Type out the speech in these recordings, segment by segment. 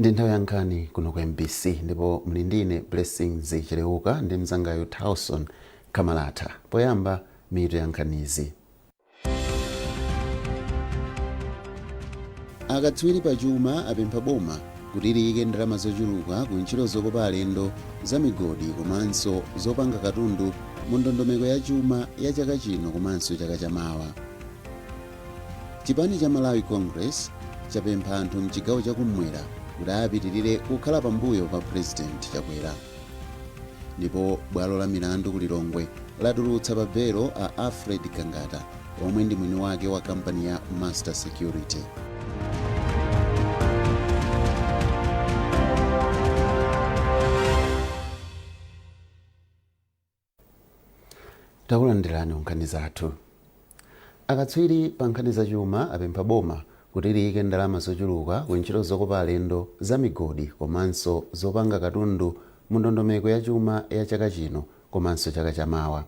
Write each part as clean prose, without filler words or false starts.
Ndi nthawi yankhani kuno kwa MBC ndipo muli ndine Blessings Chileuka ndi mzangayo Towson Kamalata. Poyamba mitu ya nkhanizi. Akatswiri pa chuma apempha boma kuti liyike ndalama zochuluka ku ntchito zokopa alendo za migodi komanso zopanga katundu mu ndondomeko ya chuma ya chaka chino komanso chaka chamawa. Chipani cha Malawi Congress chapempha anthu mchigawo chakumwera kuti apitirire kukhala pambuyo pa President Chakwera. Ndipo bwalo la milandu ku Lilongwe latulutsa pabelo a Alfred Kangata omwe ndi mwini wake wa kampani ya Master Security. Takulandirani nkhani zathu. Akatswiri pa nkhani za chuma apempha boma kuti liyike ndalama zochuluka ku ntchito zokopa alendo za migodi komanso zopanga katundu mu ndondomeko ya chuma ya chaka chino komanso chaka chamawa.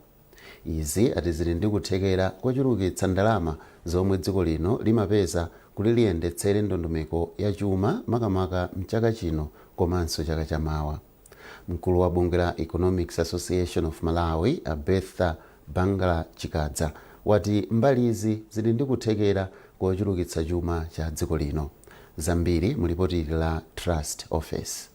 Izi ati zili ndi kuthekera kochulukitsa ndalama zomwe dziko lino limapeza kuti liyendetsere ndondomeko ya chuma makamaka mchaka chino komanso chaka chamawa. Mkulu wa bungwe la Economics Association of Malawi Abetha Bangala Chikadza wati mbali izi zili ndi kuthekera kochulukitsa chuma cha dziko lino. Zambiri mulipoti la Trust Office.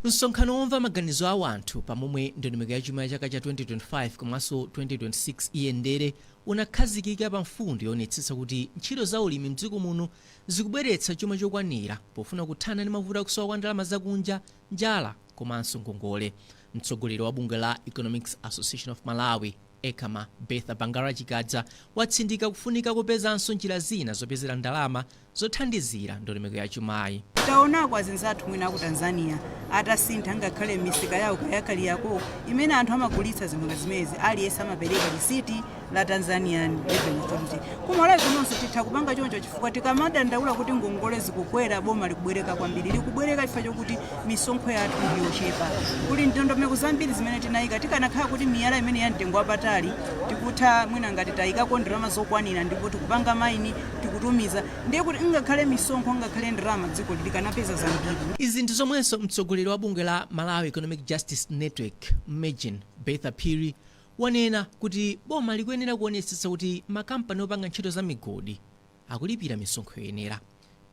Msonkhano womva maganizo a wanthu pamomwe ndondomeko ya chuma ya chaka cha 2025 komanso 2026 iyendere unakhazikika pa mfundo yonetsetsa kuti ntchito za ulimi mdziko muno zikubweretsa chuma chokwanira pofuna kuthana ndi mavuto akusowa kwa ndalama zakunja, njala komanso ngongole. Mtsogoleri wa bungwe la Economics Association of Malawi Ekama Betha Bangala Chikadza watsindika kufunika kupezanso njira zina zopezera ndalama zothandizira ndondomeko ya chumayi. Taonako azinzathu mwina ku Tanzania atasintha ngakhale misika yawo kayakali yako imene anthu amagulitsa zinthu zimezi aliyense amapereka risiti la Tanzanian Revenue Authority. Kumalawi kunonso titha kupanga choncho chifukwa tikamadandaula kuti ngongole zikukwera boma likubwereka kwambiri likubwereka chifukwa chokuti misonkho yathu ndiyochepa. Kuli ndondomeko zambiri zimene tinayika tikanakhala kuti miyala imene ya mtengo wapatali tikutha mwina ngati tayikako ndalama zokwanira ndipo tikupanga maini tikutumiza ndiye kuti ngakhale misonkho ngakhale ndalama dziko likanapeza zambiri. Izi ndi zomwenso mtsogoleri wa bungwe la Malawi Economic Justice Network Megin Betha Phiri wanena kuti boma likuyenera kuonetsetsa kuti makampani opanga ntchito za migodi akulipira misonkho yoyenera.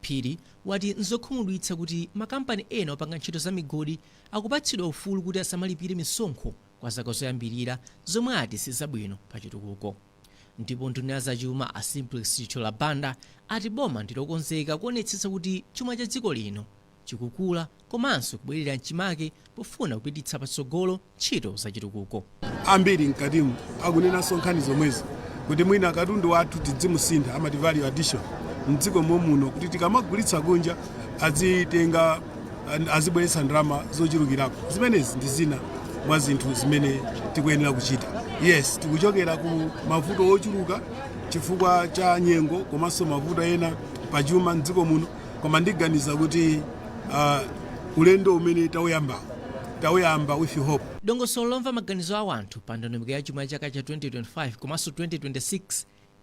Phiri wati nzokhumudwitsa kuti makampani ena opanga ntchito za migodi akupatsidwa ufulu kuti asamalipire misonkho kwa zaka zoyambirira zomwe ati sizabwino pa chitukuko. Ndipo nduna za chuma a Simplex Cholabanda ati boma ndilokonzeka kuonetsetsa kuti chuma cha dziko lino chikukula komanso kubwerera mchimake pofuna kupititsa patsogolo ntchito za chitukuko. Ambiri mkatimu akunenanso nkhani zomwezi kuti mwina katundu wathu tidzimusintha amati value addition mdziko muno kuti tikamagulitsa kunja azitenga azibweretsa ndalama zochulukirako. Zimenezi ndi zina mwa zinthu zimene tikuyenera kuchita. Yes, tikuchokera ku mavuto ochuluka chifukwa cha nyengo komanso mavuto ena pa chuma mdziko muno, koma ndiganiza kuti ulendo umene tauyamba with hope. Dongosolo lomva maganizo a wanthu pa ndondomeko ya chuma ya chaka cha 2025 komanso 2026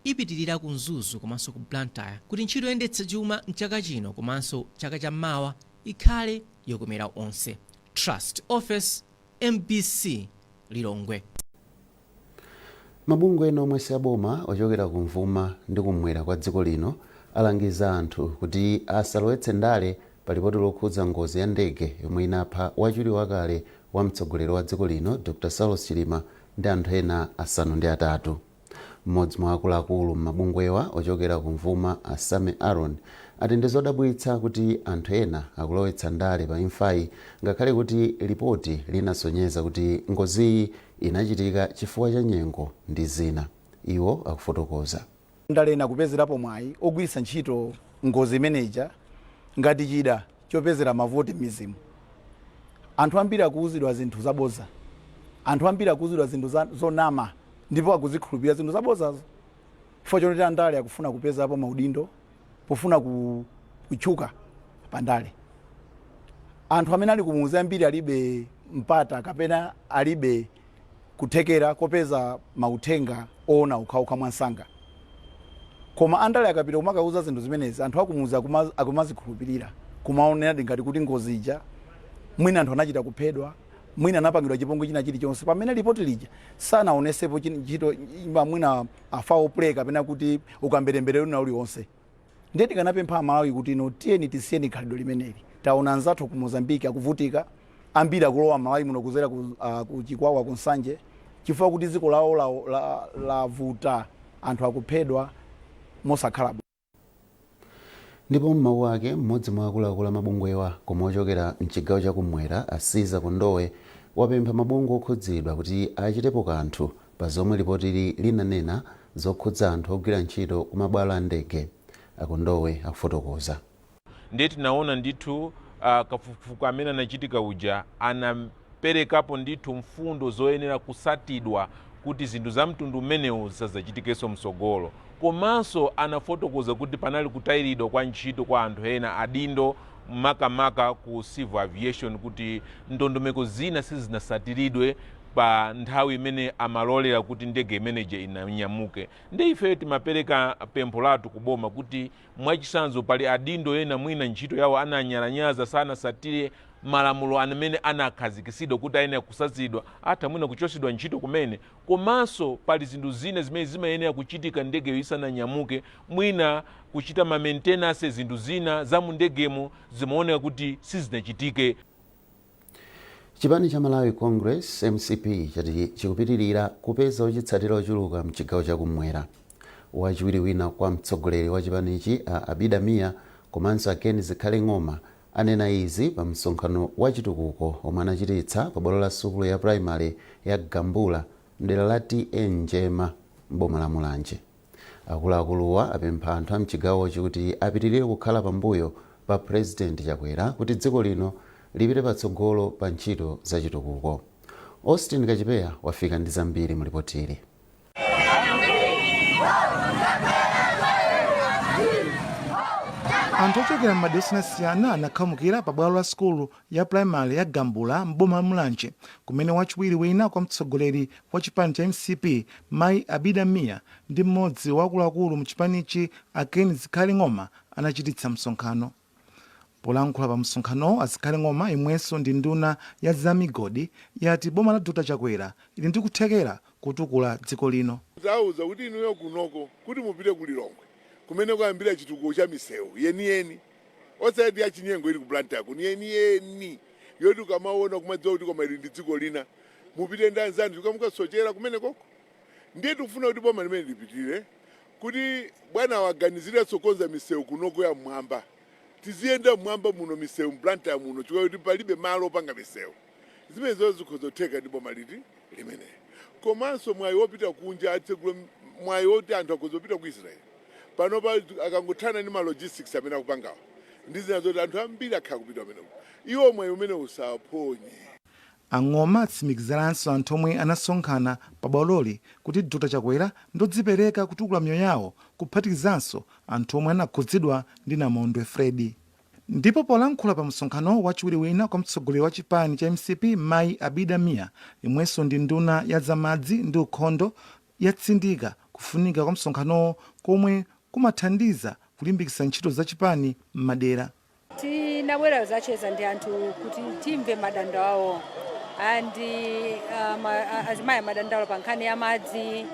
ipitirira ku Mzuzu komanso ku Blantyre kuti ntchito yoyendetsa chuma mchaka chino komanso chaka chammawa ikhale yokomera onse. Trust Office, MBC, Lilongwe. Mabungwe ena omwe si aboma ochokera kumvuma ndi kumwera kwa dziko lino alangiza anthu kuti asalowetse ndale pa lipoti lokhudza ngozi ya ndege yomwe inapha wachiwiri wakale wa mtsogoleri wa dziko lino Dr. Saulos Chilima ndi anthu ena asanu ndi atatu. Mmodzi mwa akuluakulu m'mabungwewa ochokera kumvuma Asame Aaron ati ndi zodabwitsa kuti anthu ena akulowetsa ndale pa imfayi ngakhale kuti lipoti linasonyeza kuti ngoziyi inachitika chifukwa cha nyengo ndi zina. Iwo akufotokoza. Ndale nakupezerapo mwayi ogwiritsa ntchito ngozi manager ngati chida chopezera mavoti mizimu. Anthu ambiri akuuzidwa zinthu zaboza. Anthu ambiri akuuzidwa zinthu zonama ndipo akuzikhulupirira zinthu zabozazo. Chifukwa choti andale akufuna kupeza apo maudindo pofuna kuchuka pa ndale. Anthu amene ali kumuuza ambiri alibe mpata kapena alibe kuthekera kopeza mauthenga ona ukhauka mwansanga. Koma andale akapita kumakauza zinthu zimenezi anthu akumuuza akumazikhulupirira. kumaonera ngati kuti ngozi ija mwina anthu anachita kuphedwa, mwina anapangidwa chipongwe china chilichonse. Pamene ripoti lija sanaonesepo ntchito mwina afawo play kapena kuti ukamberembere lina uliwonse. Ndiye tikanapempha Malawi kuti ino tiyeni tisiyeni khalidwe limeneli. Taona anzathu ku Mozambique akuvutika, ambiri akulowa Malawi muno kuzera ku Chikwawa ku Nsanje, chifukwa kuti dziko lawo lavuta, anthu akuphedwa mosakhala. Ndipo m'mawu ake mmodzi mwa akuluakulu amabungwewa komwe ochokera mchigawo chakumwera Asiza Kondowe wapempha mabungwe okhudzidwa kuti achitepo kanthu pa zomwe ripoti linanena zokhudza anthu ogwira ntchito ku mabwalo a ndege. Akondowe akufotokoza. Ndiye tinaona ndithu kafukufuku amene anachitika uja anaperekapo ndithu mfundo zoyenera kusatidwa kuti zinthu za mtundu umenewu zisadzachitikenso msogolo. Komanso anafotokoza kuti panali kutayiridwa kwa ntchito kwa anthu ena adindo makamaka ku civil aviation kuti ndondomeko zina sizinasatiridwe pa nthawi imene amalolera kuti ndege imeneje inanyamuke. Ndi ife timapereka pempho lathu kuboma kuti mwachisanzo pali adindo ena mwina ntchito yawo ananyalanyaza sanasatire malamulo amene anakhazikisidwa kuti ayenera kusatidwa atha mwina kuchosedwa ntchito kumene. Komanso pali zinthu zina zimene zimayenera kuchitika ndegeyo isananyamuke, mwina kuchita ma maintenance zinthu zina za mu ndegemo zimaoneka kuti sizinachitike. Chipani cha Malawi Congress MCP chati chikupitirira kupeza ochitsatira ochuluka mchigawo chakumwera. Wachiwiri wina kwa mtsogoleri wa chipanichi Abida Mia komanso Ken Zikhale Ng'oma anena izi pa msonkhano wa chitukuko omwe anachititsa pa bwalo la sukulu ya primary ya Gambula mdera la TN Njema m'boma la Mulanje. Akuluakuluwa apempha anthu a mchigawochi kuti apitirire kukhala pambuyo pa President Chakwera kuti dziko lino lipite patsogolo pa ntchito za chitukuko. Austin Kachipeya wafika ndi zambiri mu ripoti ili. Anthu ochokera m'madera osiyanasiyana anakhamukira pa bwalo la sukulu ya primary ya Gambula m'boma la Mulanje kumene wachiwiri wina kwa mtsogoleri wa chipani cha MCP Mayi Abida Mia ndi mmodzi wa akuluakulu mu chipanichi Ken Zikhale Ng'oma anachititsa msonkhano. Polankhula pa msonkhano Zikhale Ng'oma imwenso ndi nduna ya zamigodi yati boma la Dr. Chakwera ili ndi kuthekera kutukula dziko lino. Zawuza kuti inuyo kunoko kuti mupite kulilongwe kumene kuyambira chitukuko cha misewu yeniyeni osati ya chinyengo ili ku Blantyre ni yeniyeni yoti ukamaona kumadziwa kuti koma ili ndi dziko lina mupite ndi anzanu tukamukasochera kumene koko. Ndiye tikufuna kuti boma limene lipitire kuti bwana waganizire sokonza misewu kunoko ya mwamba tiziyenda mwamba muno misewu Blantyre muno chikuwa kuti palibe malo opanga misewu zimene zonse zikhozotheka ndi boma liti limene. Komanso mwayi wopita kunja atsekule mwayi woti anthu akhozopita ku Israel panopa akangothana ndi ma logistics amene akupangawo ndi zina zoti anthu ambiri akhala kupita pamenepo iwo mwayi umene usaphonye. Ang'oma atsimikiziranso anthu omwe anasonkhana pa bwaloli kuti Dr. Chakwera ndodzipereka kutukula miyoyo yawo kuphatikizanso anthu omwe anakhudzidwa ndi namondwe Fredi. Ndipo polankhula pa msonkhano wachiwiri wina kwa mtsogoleri wa chipani cha MCP Mayi Abida Mia imwenso ndi nduna ya zamadzi ndi ukhondo yatsindika kufunika kwa msonkhano komwe kumathandiza kulimbikitsa ntchito za chipani m'madera. Tinabwera zacheza ndi anthu kuti timve madandaulo awo andi azimayi madandaulo pa nkhani ya madzi,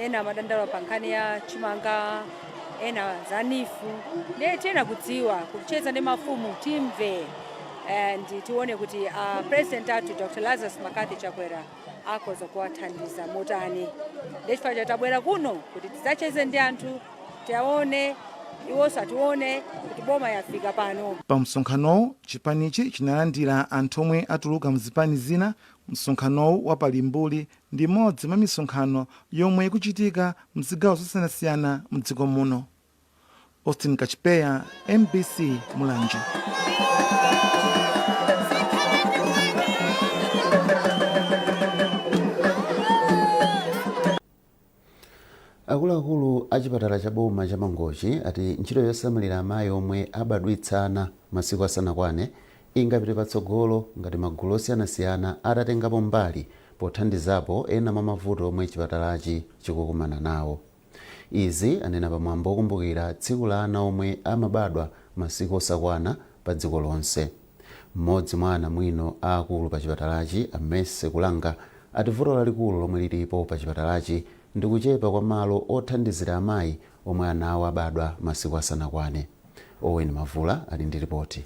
ena madandaulo pa nkhani ya chimanga, ena za nifu. Ndiye tena kudziwa kucheza ndi mafumu timve and tione kuti president athu Dr. Lazarus Makathi Chakwera akhoza kuwathandiza motani. Ndiye chifukwa tabwera kuno kuti tidzacheze ndi anthu tione iwonso atione kuti boma yafika pano. Pa msonkhano chipanichi chinalandira anthu omwe atuluka mzipani zina. Msonkhano wa palimbuli ndi modzi mwa misonkhano yomwe ikuchitika mzigawo zosiyanasiyana mdziko muno. Austin Kachipeya, MBC Mulanje. Akuluakulu a chipatala cha boma cha Mangochi ati ntchito yosamalira amayi omwe abadwitsana masiku asanakwane ingapite patsogolo ngati magulu osiyanasiyana atatengapo mbali pothandizapo ena mwa mavuto omwe chipatalachi chikukumana nawo. Izi anena pamwambo okumbukira tsiku la ana omwe amabadwa masiku osakwana pa dziko lonse. Mmodzi mwa anamwino aakulu pa chipatalachi, Amese Kulanga, ati vuto lalikulu lomwe lilipo pa chipatalachi ndi kuchepa kwa malo othandizira amayi omwe ana awo abadwa masiku asanakwane. Owen Mavula ali ndi ripoti.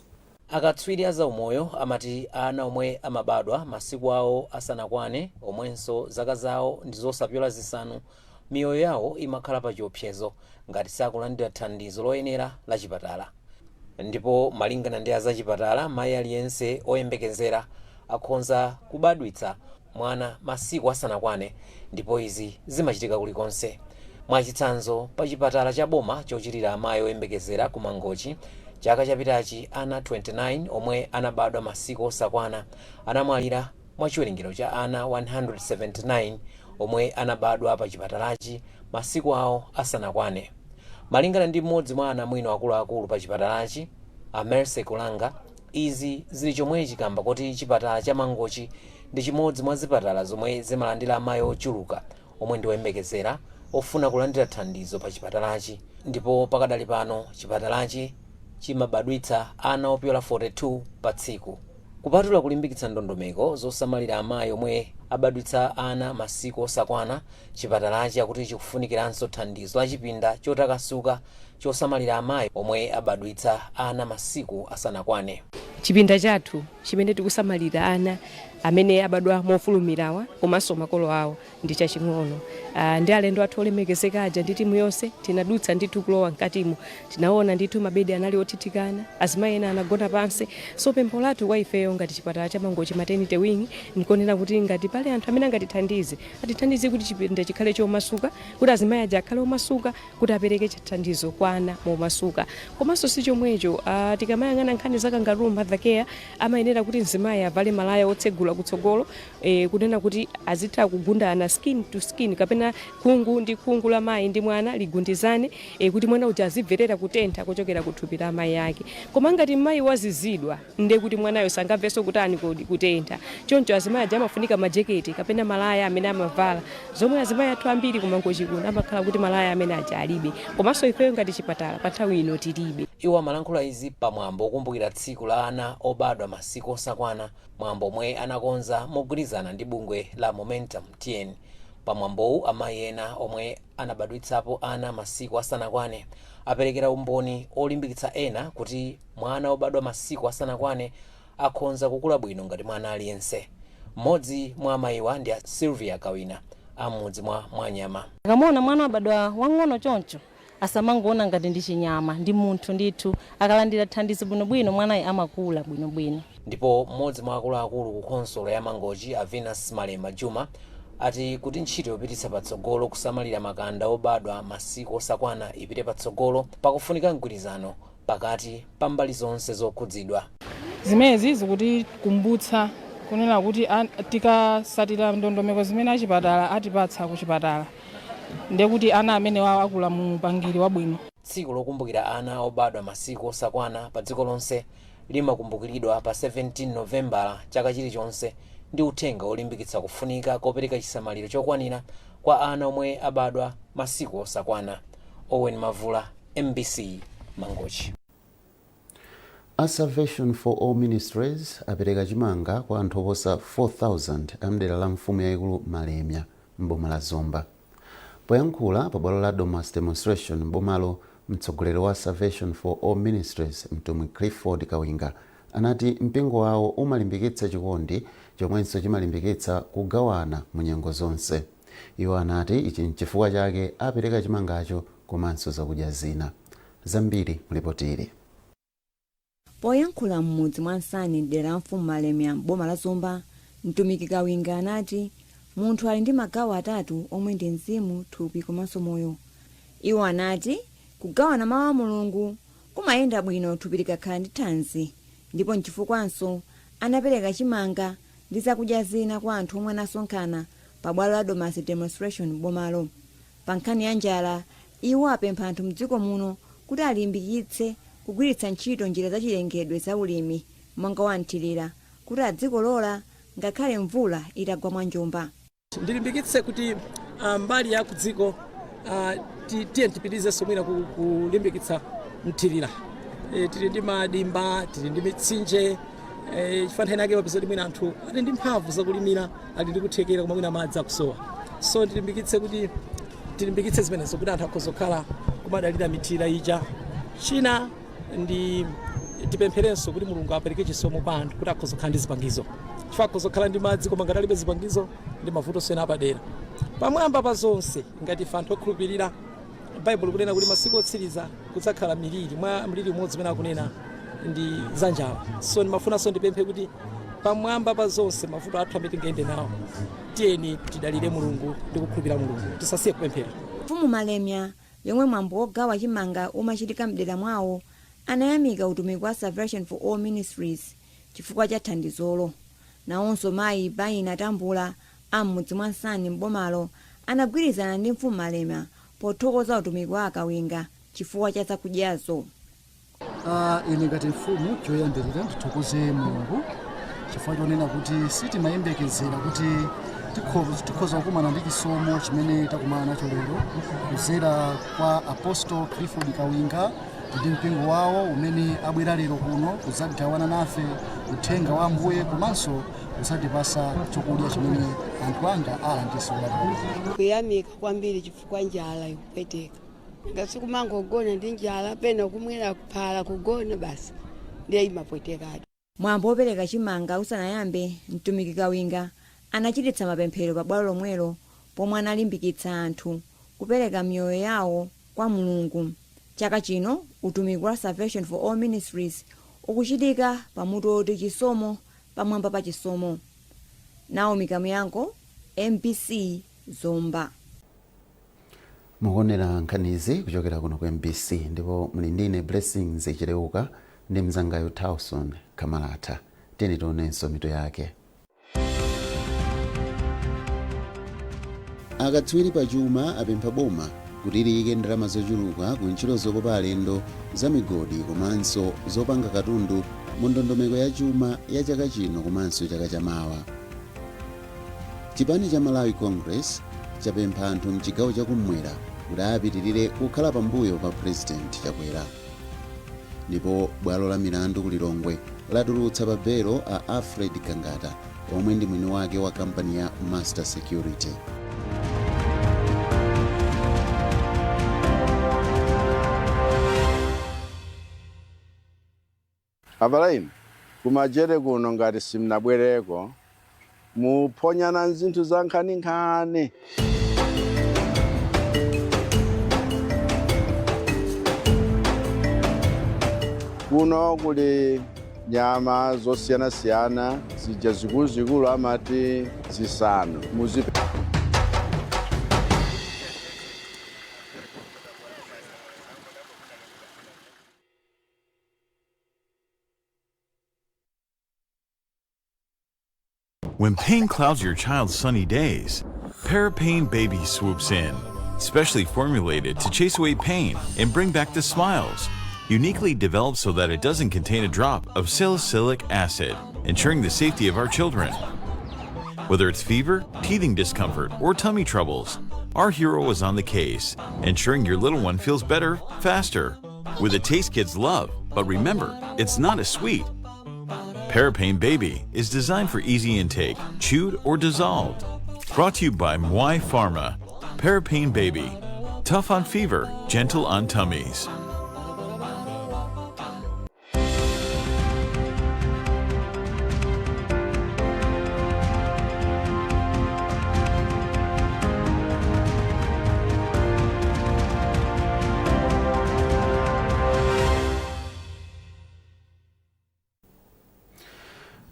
Akatswiri a zaumoyo amati ana omwe amabadwa masiku awo asanakwane omwenso zaka zawo ndi zosapyola zisanu, miyoyo yawo imakhala pa chiopsezo ngati sakulandira thandizo loyenera la chipatala. Ndipo malingana ndi azachipatala, mayi aliyense oyembekezera akhonza kubadwitsa mwana masiku asanakwane, ndipo izi zimachitika kulikonse. Mwachitsanzo, pa chipatala cha boma chochitira amayi oyembekezera ku Mangochi, chaka chapitachi ana 29 omwe anabadwa masiku osakwana anamwalira mwa chiwerengero cha ana 179 omwe anabadwa pa chipatalachi masiku awo asanakwane. Malingana ndi mmodzi mwa anamwino akuluakulu pa chipatalachi, Amese Kulanga, izi zili chomwechi kamba kuti chipatala cha Mangochi ndi chimodzi mwa zipatala zomwe zimalandira amayi ochuluka omwe ndi oyembekezera ofuna kulandira thandizo pa chipatalachi, ndipo pakadali pano chipatalachi chimabadwitsa ana opyola 42 pa tsiku. Kupatula kulimbikitsa ndondomeko zosamalira amayi omwe abadwitsa ana masiku osakwana, chipatalachi akuti chikufunikiranso thandizo la chipinda chotakasuka chosamalira amayi omwe abadwitsa ana masiku asanakwane. Chipinda chathu chimene tikusamalira ana amene abadwa mofulumirawa komanso makolo awo ndi chaching'ono. Ndi alendo athu olemekezeka aja ndi timu yonse tinadutsa ndithu kulowa mkatimo, tinaona ndithu mabedi anali othitikana, azimayi ena anagona pansi. So pempho lathu kwa ifeyo ngati chipatala cha Mangochi maternity wing nkonena kuti ngati pale anthu amene angatithandize atithandize kuti chipinda chikhale chomasuka, kuti azimayi aja akhale omasuka, kuti apereke thandizo kwa ana momasuka. Komanso si chomwecho, tikamayang'ana nkhani za kangaroo mother care amayenera kuti mzimayi avale malaya otsegula kutsogolo, kunena kuti azitha kugundana skin to skin kapena khungu ndi khungu la mayi ndi mwana ligundizane, kuti mwana uja azimverera kutentha kuchokera kuthupi la mayi yake. Koma ngati mayi wazizidwa nde kuti mwanayo sangamvenso kutani kutentha, choncho azimayi aja amafunika majeketi kapena malaya amene amavala, zomwe azimayi athu ambiri ku Mangochi kuno amakhala kuti malaya amene aja alibe. Komanso ifeyo ngati chipatala pa nthawi ino tilibe. Iwo amalankhula izi pamwambo okumbukira tsiku la ana obadwa masiku osakwana, mwambo omwe anakonza mogwirizana ndi bungwe la Momentum TN. Pamwambowu amayi ena omwe anabadwitsapo ana masiku asanakwane aperekera umboni olimbikitsa ena kuti mwana obadwa masiku asanakwane akhonza kukula bwino ngati mwana aliyense. Mmodzi mwa amayiwa ndi Sylvia Kawina, amudzi mwa Mwanyama. Akamona mwana wabadwa wang'ono choncho asamangoona ngati ndi chinyama, ndi munthu ndithu, akalandira thandizo bwinobwino mwanayi amakula bwinobwino. Ndipo mmodzi mwa akuluakulu ku konsolo ya Mangochi, Venus Malema Juma, ati kuti ntchito yopititsa patsogolo kusamalira makanda obadwa masiku osakwana ipite patsogolo pakufunika mgwirizano pakati pa mbali zonse zokhudzidwa. Zimezi zikuti kumbutsa kunena kuti tikasatira ndondomeko zimene achipatala atipatsa ku chipatala, ndiye kuti ana amene wawo akula mu upangiri wabwino. Tsiku lokumbukira ana obadwa masiku osakwana pa dziko lonse limakumbukiridwa pa 17 Novembala chaka chilichonse, ndi uthenga olimbikitsa kufunika kopereka chisamaliro chokwanira kwa ana omwe abadwa masiku osakwana. Owen Mavula, MBC, Mangochi. A Salvation for All Ministries apereka chimanga kwa anthu oposa 4,000 amdera la mfumu yayikulu Malemya mboma la Zomba. Poyankhula pa bwalo la Domas Demonstration mbomalo, mtsogoleri wa Salvation for All Ministries mtumwi Clifford Kawinga anati mpingo wawo umalimbikitsa chikondi chomwenso chimalimbikitsa kugawana mu nyengo zonse. Iwo anati ichi n'chifukwa chake apereka chimangacho komanso zakudya zina. Zambiri mulipotire. Poyankhula mmudzi mwa Nsani dera la mfumu Malemya boma la Zomba, mtumiki Kawinga anati munthu ali ndi magawo atatu omwe ndi mzimu, thupi komanso moyo. Iwo anati kugawana mawu a Mulungu kumayenda bwino thupi likakhala ndi thanzi, ndipo n'chifukwanso anapereka chimanga ndi zakudya zina kwa anthu omwe anasonkhana pa bwalo la Domas Demonstration bomalo. Pa nkhani ya njala, iwo apempha anthu mdziko muno kuti alimbikitse kugwiritsa ntchito njira za chilengedwe za ulimi monga wa nthirira kuti adzikolola ngakhale mvula itagwa mwa njomba. Ndilimbikitse kuti mbali ya kudziko tiye tipitirize somwera kulimbikitsa nthirira tili ndi madimba, tili ndi mitsinje, chifukwa nthawi yake mapezoti mwina anthu ali ndi mphamvu zakulimira, ali ndi kuthekera koma mwina madzi akusowa. So tilimbikitse zimenezo kuti anthu akhoza kukhala kumadalira mitira ija. China ndi tipempherenso kuti Mulungu apereke chisomo kwa anthu kuti akhoza kukhala ndi zipangizo, chifukwa akhoza kukhala ndi madzi koma ngati alibe zipangizo ndi mavuto ena apadera. Pamwamba pa zonse ngati ife anthu okhulupirira, Baibulo kunena kuti masiku otsiriza kudzakhala miliri, mwa mliri umodzi umene akunena ndi za njala. So ndimafunanso ndipemphe kuti pamwamba pa zonse mavuto athu amene tingayende nawo, tiyeni tidalire Mulungu ndi kukhulupirira Mulungu, tisasiye kupemphera. Mfumu Malemya yomwe mwambo wogawa chimanga umachitika mdera mwawo anayamika utumiki wa Salvation for All Ministries chifukwa cha thandizolo. Nawonso mayi Baina Tambula am'mudzi mwa Nsani m'bomalo anagwirizana ndi Mfumu Malemya pothokoza utumiki wa akawinga chifukwa cha zakudyazo. Ine ngati mfumu choyambirira ndithokoze Mulungu chifukwa chonena kuti sitimayembekezera kuti tikhoza kukumana ndi chisomo chimene takumana nacho lero kuzera kwa Apostle Clifford Kawinga ndi mpingo wawo umene abwera lero kuno kudzagawana nafe uthenga wa Ambuye komanso kudzatipasa chakudya chimene anthu anga alandira ulemu. Kuyamika kwambiri chifukwa njala ikupweteka. Ngati kumangogona ndi njala pena kumwera kuphala kugona basi ndiye imapwetekadi. Mwambo wopereka chimanga usanayambe, mtumiki Kawinga anachititsa mapemphero pa bwalo lomwelo pomwe analimbikitsa anthu kupereka miyoyo yawo kwa Mulungu. Chaka chino utumiki wa Salvation for All Ministries ukuchitika pamutu oti chisomo pamwamba pa chisomo. Naomi Kamuyango, MBC Zomba. mukuonera nkhanizi kuchokera kuno ku MBC ndipo muli ndine Blessings Chileuka ndi mzangayo Towson Kamalata. Tiyeni tionenso mitu yake. Akatswiri pa chuma apempha boma kuti liyike ndalama zochuluka ku ntchito zokopa alendo za migodi komanso zopanga katundu mu ndondomeko ya chuma ya chaka chino komanso chaka chamawa. Chipani cha Malawi Congress chapempha anthu mchigawo chakumwera kuti apitirire kukhala pambuyo pa President Chakwera. Ndipo bwalo la milandu ku Lilongwe latulutsa pa belo a Alfred Gangata omwe ndi mwini wake wa kampani ya Master Security. Abalaim, kumajere kuno ngati simnabwereko muponyana nzinthu za nkhaninkhani. Kuno kuli nyama zosiyana-siyana zija zikulu amati zisanu. When pain clouds your child's sunny days, Parapain Baby swoops in, specially formulated to chase away pain and bring back the smiles. Uniquely developed so that it doesn't contain a drop of salicylic acid, ensuring the safety of our children. Whether it's fever, teething discomfort, or tummy troubles, our hero is on the case, ensuring your little one feels better, faster, with a taste kids love. But remember, it's not a sweet. Parapain Baby is designed for easy intake, chewed or dissolved. Brought to you by Mwai Pharma. Parapain Baby. Tough on fever, gentle on tummies.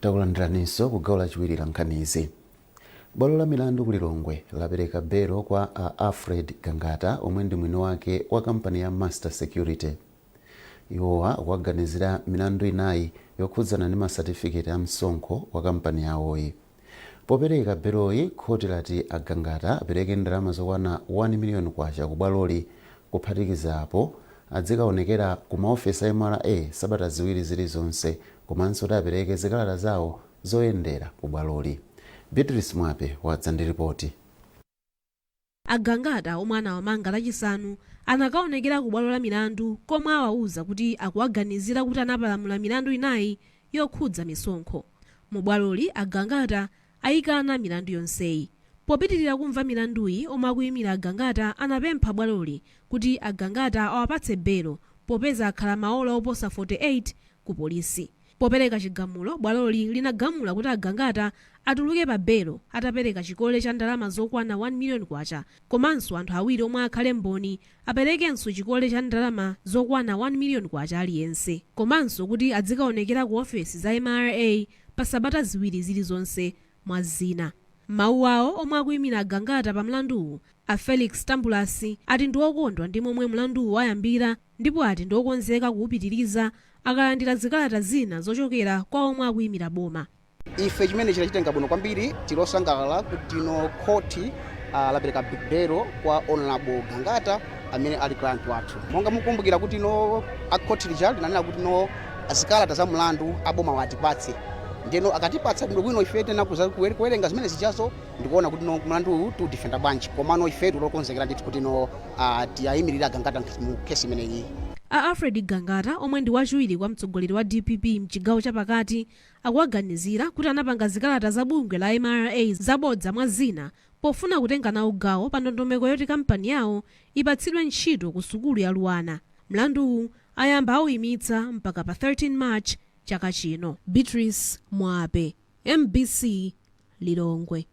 Takulandiraniso ku gawo lachiwiri la nkhanizi. Bwalo la milandu ku Lilongwe lapereka belo kwa a Alfred Gangata omwe ndi mwini wake wa kampani ya Master Security. Iwowa akuganizira milandu inayi yokhudzana ndi masatifiketi a msonkho wa kampani yawoyi. Popereka beloyi khoti lati a Gangata apereke ndalama zokwana 1 miliyoni kwacha ku bwaloli, kuphatikizapo adzikaonekera ku maofesi a MRA sabata ziwiri zilizonse komanso apereke zikalata zawo zoyendera ku bwaloli. Beatrice Mwape wadza ndi ripoti. agangata omwe anawamanga lachisanu anakaonekera ku bwalo la milandu komwe awauza kuti akuwaganizira kuti anapalamula milandu inayi yokhudza misonkho. Mu bwaloli agangata ayikana milandu yonseyi. Popitirira kumva milanduyi omwe akuyimira agangata anapempha bwaloli kuti agangata awapatse belo popeza akhala maola oposa 48 ku polisi. Popereka chigamulo, bwaloli linagamula kuti agangata atuluke pa belo atapereka chikole cha ndalama zokwana 1 million kwacha, komanso anthu awiri omwe akhale mboni aperekenso chikole cha ndalama zokwana 1 million kwacha aliyense, komanso kuti adzikaonekera ku ofesi za MRA pa sabata ziwiri zilizonse mwa zina. Mawu awo omwe akuyimira agangata pa mlanduwu, a Felix Tambulasi ati ndi okondwa ndi momwe mlanduwu wayambira ndipo ati ndi okonzeka kuwupitiriza akalandira zikalata zina zochokera kwa omwe akuyimira boma. Ife chimene chinachitenga bwino kwambiri tilosangalala kuti no khoti lapereka belo kwa Honorable Gangata amene ali client wathu. Monga mukumbukira kuti no akhoti lija linanena kuti no zikalata za mlandu aboma watipatse. Ndeno akatipatsa bwino ife tena kuwerenga zimene zichazo ndikuona kuti no mlandu tu defender bwanji komano ife tulokonzekera ndithu kuti no tiyayimirira Gangata mu kesi imeneyi. A Alfred Gangata omwe ndi wachiwiri kwa mtsogoleri wa DPP mchigawo chapakati akuwaganizira kuti anapanga zikalata za bungwe la MRA zabodza mwa zina pofuna kutenga nawo gawo pa ndondomeko yoti kampani yawo ipatsidwe ntchito ku sukulu ya Luwana. Mlanduwu ayamba awuyimitsa mpaka pa 13 March chaka chino. Beatrice Mwape, MBC Lilongwe.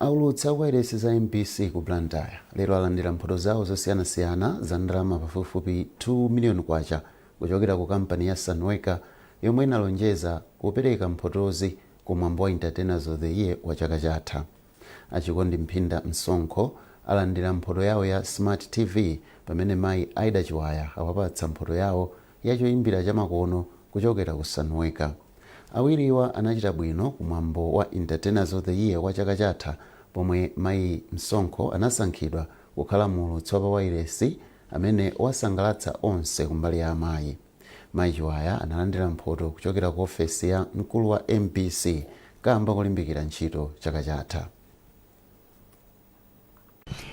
Aulutsa wairesi za MBC ku Blantyre lero alandira mphoto zawo zosiyanasiyana za ndalama pafupifupi 2 million kwacha kuchokera ku kampani ya Sunweka yomwe inalonjeza kupereka mphotozi ku mwambo wa Entertainers of the Year wa chaka chatha. Achikondi Mphinda Msonkho alandira mphoto yawo ya Smart TV pamene mayi Aida Chiwaya awapatsa mphoto yawo yachoyimbira chamakono kuchokera ku Sunweka. Awiriwa anachita bwino ku mwambo wa Entertainers of the Year wa chaka chatha pomwe mayi Msonkho anasankhidwa kukhala mulutsi wa wairesi amene wasangalatsa onse kumbali ya amayi. Mayi Chiwaya analandira mphoto kuchokera ku ofesi ya mkulu wa MBC kamba kulimbikira ntchito chaka chatha.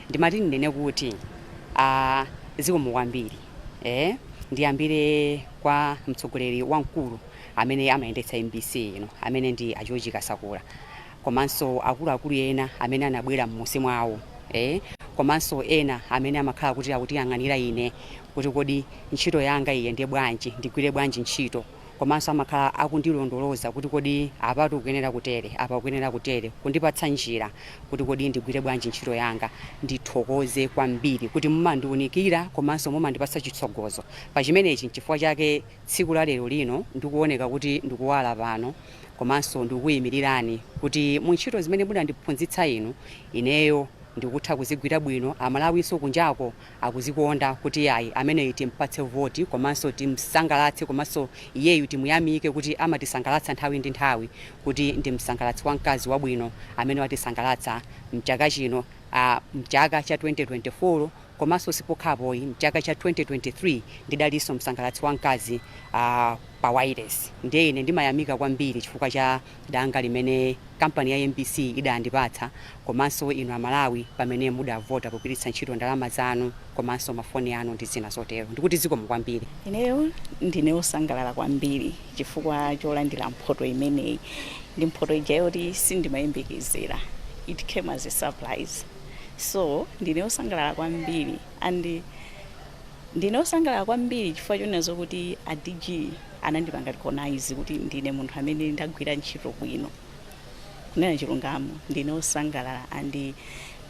Ndimati ndine kuti zikomo kwambiri ndiyambire kwa mtsogoleri wamkulu amene amayendetsa MBC ino amene ndi a George Kasakula, komanso akuluakulu ena amene anabwera m'munsi mwawo komanso ena amene amakhala kuti akutiyang'anira ine kuti kodi ntchito yanga iyende bwanji, ndigwire bwanji ntchito, komanso amakhala akundilondoloza kuti kodi apatu kuyenera kutere apa kuyenera kutere, kundipatsa njira kuti kodi ndigwire bwanji ntchito yanga. Ndithokoze kwambiri kuti mumandiunikira komanso mumandipatsa chitsogozo pa chimenechi. Chifukwa chake tsiku la lero lino ndikuoneka kuti ndikuwala pano komanso ndikuyimirirani kuti mu ntchito zimene munandiphunzitsa inu ineyo ndikutha kuzigwira bwino. Amalawinso kunjako akuzikonda kuti ayi amene timpatse voti komanso timsangalatse komanso iyeyu timuyamike kuti amatisangalatsa nthawi ndi nthawi, kuti ndi msangalatsi wamkazi wabwino amene watisangalatsa mchaka chino mchaka cha 2024 komanso sipokhapoyi mchaka cha 2023 ndidalinso msangalatsi wamkazi pa wireless. Ndiye ine ndimayamika kwambiri chifukwa cha danga limene kampani ya MBC idandipatsa komanso inu Amalawi pamene mudavota kugwiritsa ntchito ndalama zanu komanso mafoni anu ndi zina zotero. Ndikuti zikomo kwambiri. Ineyo ndine osangalala kwambiri chifukwa cholandira mphoto imeneyi. Ndi mphoto ija yoti sindimayembekezera. It came as a surprise. So ndine osangalala kwambiri and ndine osangalala kwambiri chifukwa chonezo kuti a DG anandipanga recognize kuti ndine munthu amene ndagwira ntchito bwino. Kunena chilungamo ndine osangalala and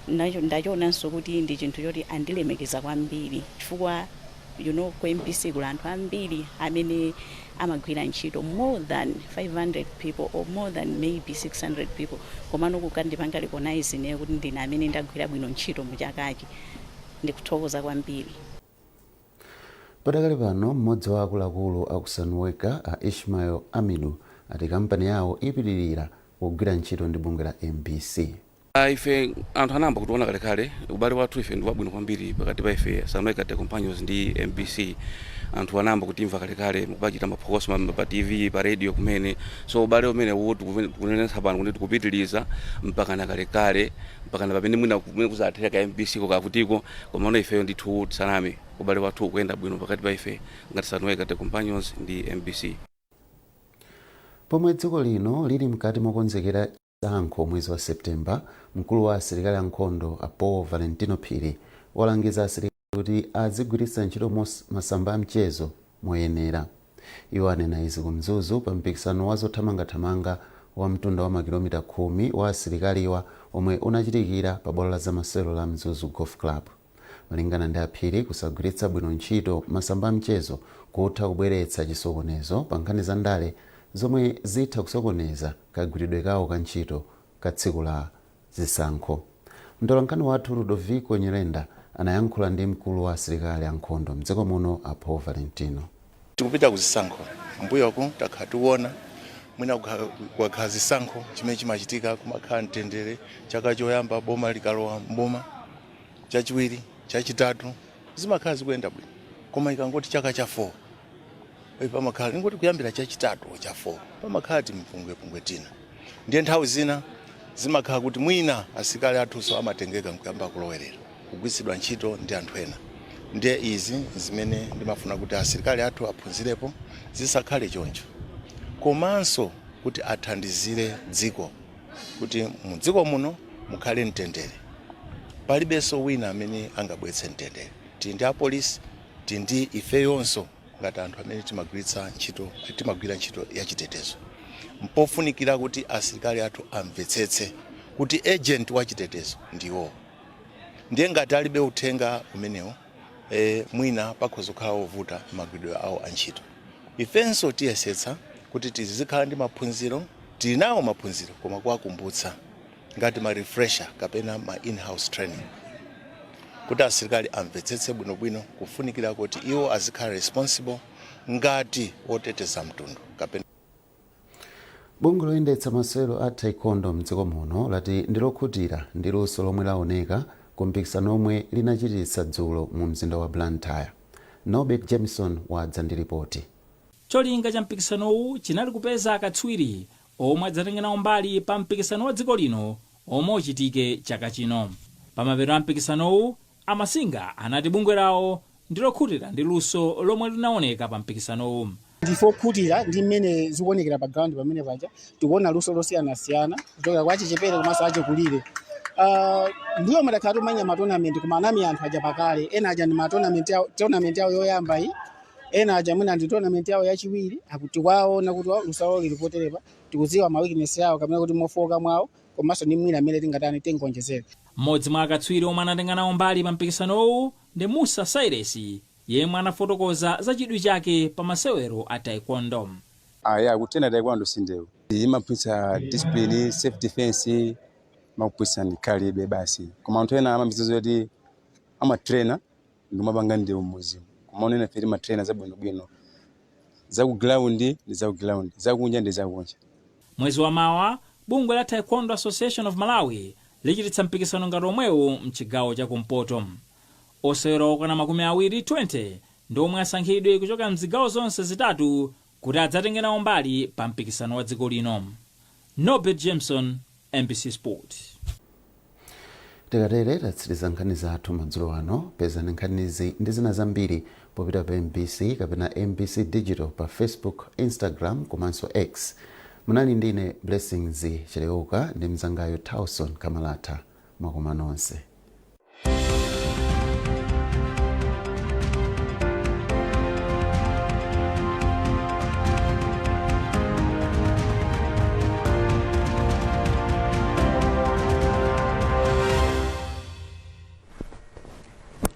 ndachionanso kuti ndi chinthu choti andilemekeza kwambiri chifukwa ku MBC kuli anthu ambiri amene amagwira ntchito more than 500 people or more than maybe 600 people, komano kukandipanga recognize ne kuti ndine amene ndagwira bwino ntchito muchakachi. Ndikuthokoza kwambiri. Padakali pano mmodzi wa akuluakulu aku Sunweka a Ishmael Aminu ati kampani yawo ipitirira kugwira ntchito ndi bungwe la MBC. Ife anthu anamba kutiona kalekale ubale wathu ife ndi wabwino kwambiri pakati pa ife Salama Kate Companions ndi MBC. Anthu anamba kutimva kalekale mukachita maphokoso pa TV pa radio kumene, so ubale umene wotu kunenesa pano kuti tikupitiliza mpaka na kalekale mpaka na pamene mwina kuzatheka ka MBC kokavutiko, koma ife ndithu tisaname ubale wathu kuyenda bwino pakati pa ife ngati Salama Kate Companions ndi MBC. Pomwe dziko lino lili mkati mokonzekera sankho mwezi wa Septemba, mkulu wa asilikali ankhondo Paul Valentino Phiri walangiza asilikali kuti azigwiritsa ntchito masamba amchezo moyenera. Iwo anena izi kumzuzu pa mpikisano wa zothamangathamanga wa mtunda wa makilomita 10 wa asilikaliwa omwe unachitikira pa bwalo la zamasewero la Mzuzu Golf Club. Malingana ndi Phiri, kusagwiritsa bwino ntchito masamba amchezo kutha kubweretsa chisokonezo pa nkhani za ndale zomwe zitha kusokoneza kagwiridwe kawo ka ntchito ka tsiku la zisankho. Mtolankhani wathu Ludovico Nyirenda anayankhula ndi mkulu wa asilikali ankhondo mdziko muno Paul Valentino. Tikupita kuzisankho mbuyoko takhala tiwona mwina kukhala zisankho chimene chimachitika kumakhala mtendere, chaka choyamba boma likalowa mboma, chachiwiri chachitatu zimakhala zikuyenda bwino, koma ikangoti chaka cha 4 pamakhala ingoti kuyambira chachitatu cha 4 pamakhala timpungwepungwe tina. Ndiye nthawi zina zimakhala kuti mwina asilikali athuso amatengeka nkuyamba kulowerera kugwiritsidwa ntchito ndi anthu ena. Ndiye izi zimene ndimafuna kuti asilikali athu aphunzirepo zisakhale choncho, komanso kuti athandizire dziko kuti mu dziko muno mukhale mtendere, palibenso wina amene angabwetse mtendere. Tili ndi apolisi, tili ndi ife yonso ngati anthu amene timagwira ntchito ya chitetezo. Mpofunikira kuti asilikali athu amvetsetse kuti agent wa chitetezo ndiwo. Ndiye ngati alibe uthenga umenewo mwina pakhoza kukhala ovuta magwiridwe awo antchito. Ifenso tiyesetsa kuti tizikhala ndi maphunziro, tili nawo maphunziro koma kuwakumbutsa ngati ma refresher kapena ma in-house training kuti asilikali amvetsetse bwinobwino kufunikira kuti iwo azikhala responsible ngati oteteza mtundu kapena. Bungwe loyendetsa masewero a taekwondo mdziko muno lati ndilokhutira ndi luso lomwe laoneka ku mpikisano omwe linachititsa dzulo mu mzinda wa Blantyre. Norbert Jameson wadza ndi ripoti. Cholinga cha mpikisanowu chinali kupeza akatswiri omwe adzatengera mbali pa mpikisano wa dziko lino omwe uchitike chaka chino. Pamapeto a mpikisanowu amasinga anati bungwe lawo ndilokhutira ndi luso lomwe linaoneka pa mpikisanowu. Ndifokhutira ndi mmene zikuonekera pa ground pamene paja tikuona luso losiyanasiyana kuchokera kwa chichepere komanso achikulire. Ndiyo madakhala tumanya matonamenti koma anami anthu aja pakale, ena aja ndi tournament yawo yoyamba iyi, ena aja mwina ndi tournament yawo yachiwiri, akuti kwaona kuti luso lawo lilipoterepa, tikudziwa ma weakness yawo kapena kuti mofoka mwawo komanso ndi mwina amene tingatani tingonjezera. Mmodzi mwa akatswiri omwe anatenga nawo mbali pa mpikisanowu ndi Musa Cyrus, yemwe anafotokoza za chidwi chake pa masewero a taekwondo. Kutena taekwondo sindewo imaphunzitsa discipline, self defense, makuphunzitsa ndikhalibe basi, koma anthu ena amapitiriza kuti amatrainer ndimapanga ndi umuzimu, koma onena feri matrainer zabwinobwino zaku ground ndi zaku ground, zakunja ndi zakunja. Mwezi wa mawa bungwe la Taekwondo Association of Malawi lichititsa mpikisano ngati omwewu mchigawo cha kumpoto. Osewera okwana 20 ndi omwe asankhidwe kuchoka mzigawo zonse zitatu kuti adzatengera mbali pa mpikisano wa dziko lino. Norbert Jameson, MBC Sport. Tikatere tatsiriza nkhani zathu madzulo ano. Pezani nkhanizi ndi zina zambiri popita pa MBC kapena MBC Digital pa Facebook, Instagram komanso X. Munali ndine Blessings Chileuka ndi mzangayo Tauson Kamalata. Mwakoma nonse.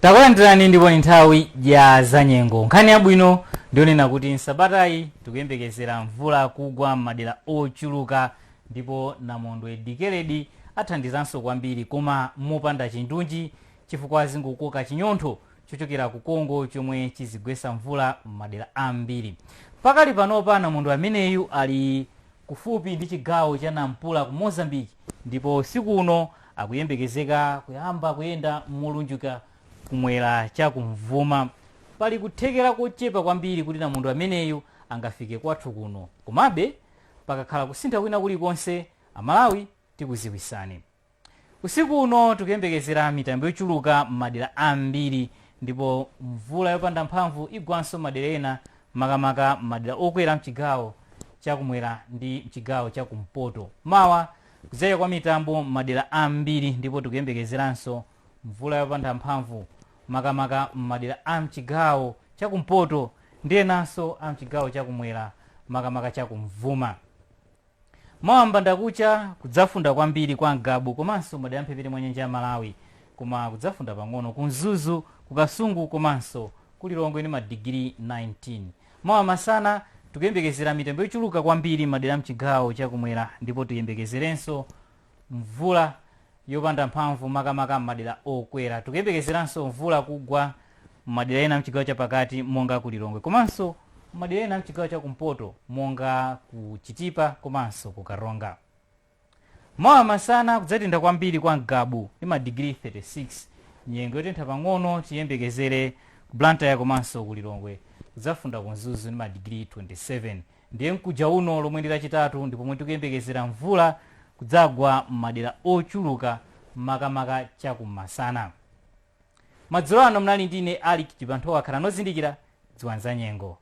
Takulandirani ndipo ni nthawi ya zanyengo. Nkhani yabwino ndionena kuti nsabatayi tikuyembekezera mvula kugwa m'madera ochuluka ndipo namondwe dikeledi athandizanso kwambiri koma mopanda chindunji chifukwa zingokoka chinyontho chochokera ku Kongo chomwe chizigwesa mvula m'madera ambiri. Pakali panopa namondwe ameneyu ali kufupi ndi chigawo cha Nampula ku Mozambique ndipo siku uno akuyembekezeka kuyamba kuyenda molunjuka kumwera chakumvuma. Pali kuthekera kochepa kwambiri kuti namondwe ameneyo angafike kwathu kuno, komabe pakakhala kusintha kwina kulikonse Amalawi tikuziwisani. Usiku uno tikuyembekezera mitambo yochuluka m'madera ambiri, ndipo mvula yopanda mphamvu igwanso madera ena, makamaka madera okwera mchigawo chakumwera ndi mchigawo chakumpoto. Mawa kudzayika kwa mitambo madera ambiri, ndipo tikuyembekezeranso mvula yopanda mphamvu makamaka madera a mchigawo chakumpoto ndi enanso a mchigawo chakumwera makamaka chakumvuma. Mawa mbandakucha kudzafunda kwambiri kwa Ngabu komanso madera amphepete mwa nyanja ya Malawi, koma kudzafunda pang'ono kunzuzu, kukasungu komanso kulilongwe ndi madigiri 19. Mawa masana tikuyembekezera mitambo yochuluka kwambiri madera mchigawo chakumwera, ndipo tiyembekezerenso mvula yopanda mphamvu makamaka madera okwera. Tikuyembekezeranso mvula kugwa madera ena mchigawo chapakati monga kulilongwe komanso madera ena mchigawo chakumpoto monga ku Chitipa komanso ku Karonga. Mawa masana kudzatentha kwambiri kwa Ngabu ndi madigiri 36. Nyengo yotentha pang'ono tiyembekezere ku Blantyre komanso kulilongwe kudzafunda kunzuzu ndi madigiri 27. Ndiye mkuja uno lomwe ndi lachitatu ndipo pomwe tikuyembekezera mvula kudzagwa madera ochuluka makamaka chakumasana. Madzulo ano mnali ndine Ali Chipantho akhala nozindikira dziwanza nyengo.